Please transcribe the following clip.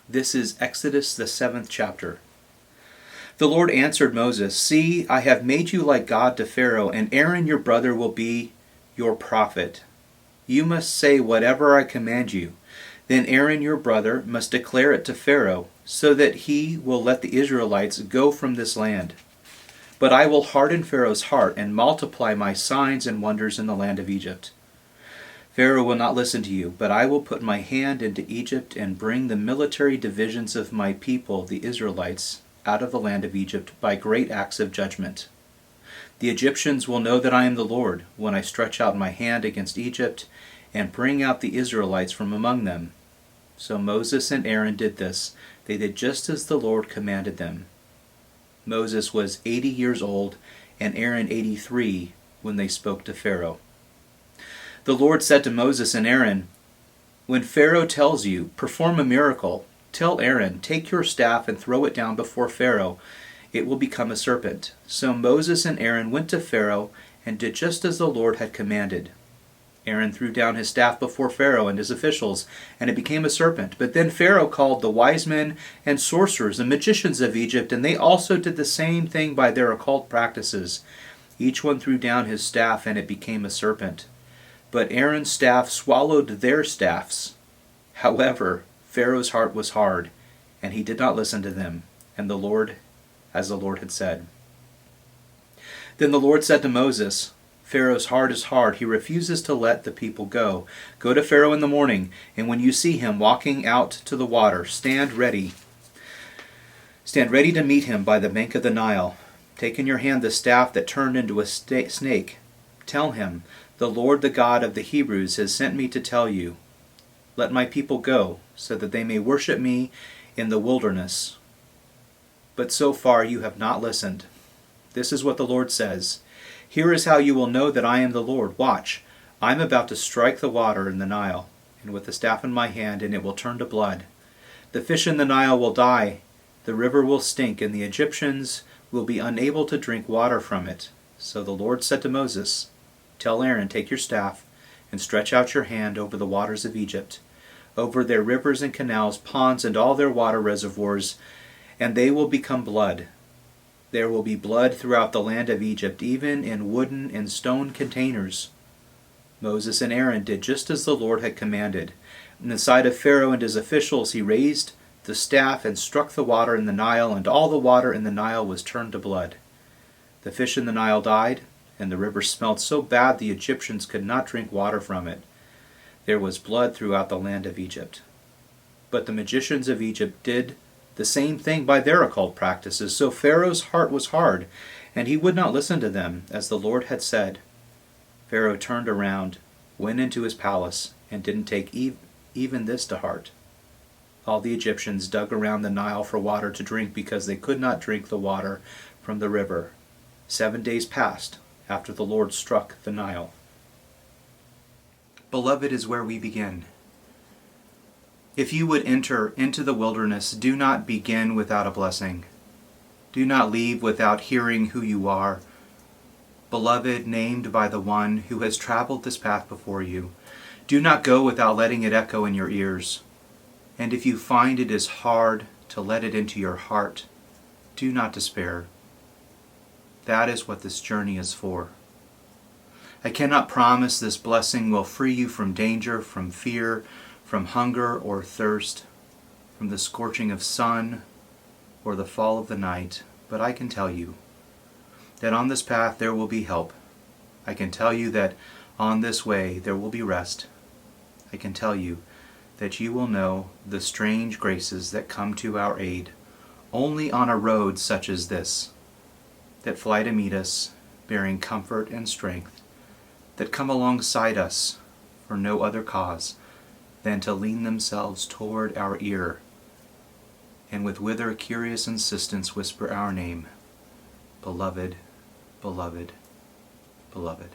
This is Exodus, the 7th chapter. The Lord answered Moses, "See, I have made you like God to Pharaoh, and Aaron your brother will be your prophet. You must say whatever I command you. Then Aaron your brother must declare it to Pharaoh, so that he will let the Israelites go from this land. But I will harden Pharaoh's heart and multiply my signs and wonders in the land of Egypt. Pharaoh will not listen to you, but I will put my hand into Egypt and bring the military divisions of my people, the Israelites, out of the land of Egypt by great acts of judgment. The Egyptians will know that I am the Lord when I stretch out my hand against Egypt and bring out the Israelites from among them." So Moses and Aaron did this. They did just as the Lord commanded them. Moses was 80 years old and Aaron 83 when they spoke to Pharaoh. The Lord said to Moses and Aaron, "When Pharaoh tells you, 'Perform a miracle,' tell Aaron, 'Take your staff and throw it down before Pharaoh. It will become a serpent.'" So Moses and Aaron went to Pharaoh and did just as the Lord had commanded. Aaron threw down his staff before Pharaoh and his officials, and it became a serpent. But then Pharaoh called the wise men and sorcerers and magicians of Egypt, and they also did the same thing by their occult practices. Each one threw down his staff, and it became a serpent. But Aaron's staff swallowed their staffs. However, Pharaoh's heart was hard, and he did not listen to them, and as the Lord had said. Then the Lord said to Moses, "Pharaoh's heart is hard. He refuses to let the people go. Go to Pharaoh in the morning, and when you see him walking out to the water, stand ready. Stand ready to meet him by the bank of the Nile. Take in your hand the staff that turned into a snake. Tell him, 'The Lord, the God of the Hebrews, has sent me to tell you, let my people go, so that they may worship me in the wilderness.' But so far you have not listened. This is what the Lord says. Here is how you will know that I am the Lord. Watch, I am about to strike the water in the Nile, and with the staff in my hand, and it will turn to blood. The fish in the Nile will die, the river will stink, and the Egyptians will be unable to drink water from it." So the Lord said to Moses, "Tell Aaron, take your staff, and stretch out your hand over the waters of Egypt, over their rivers and canals, ponds, and all their water reservoirs, and they will become blood. There will be blood throughout the land of Egypt, even in wooden and stone containers." Moses and Aaron did just as the Lord had commanded. In the sight of Pharaoh and his officials, he raised the staff and struck the water in the Nile, and all the water in the Nile was turned to blood. The fish in the Nile died, and the river smelled so bad the Egyptians could not drink water from it. There was blood throughout the land of Egypt. But the magicians of Egypt did the same thing by their occult practices. So Pharaoh's heart was hard, and he would not listen to them, as the Lord had said. Pharaoh turned around, went into his palace, and didn't take even this to heart. All the Egyptians dug around the Nile for water to drink because they could not drink the water from the river. 7 days passed after the Lord struck the Nile. Beloved is where we begin. If you would enter into the wilderness, do not begin without a blessing. Do not leave without hearing who you are. Beloved, named by the one who has traveled this path before you. Do not go without letting it echo in your ears. And if you find it is hard to let it into your heart, do not despair. That is what this journey is for. I cannot promise this blessing will free you from danger, from fear, from hunger or thirst, from the scorching of sun or the fall of the night, but I can tell you that on this path there will be help. I can tell you that on this way there will be rest. I can tell you that you will know the strange graces that come to our aid only on a road such as this, that fly to meet us, bearing comfort and strength, that come alongside us for no other cause than to lean themselves toward our ear, and with wither curious insistence whisper our name, beloved, beloved, beloved.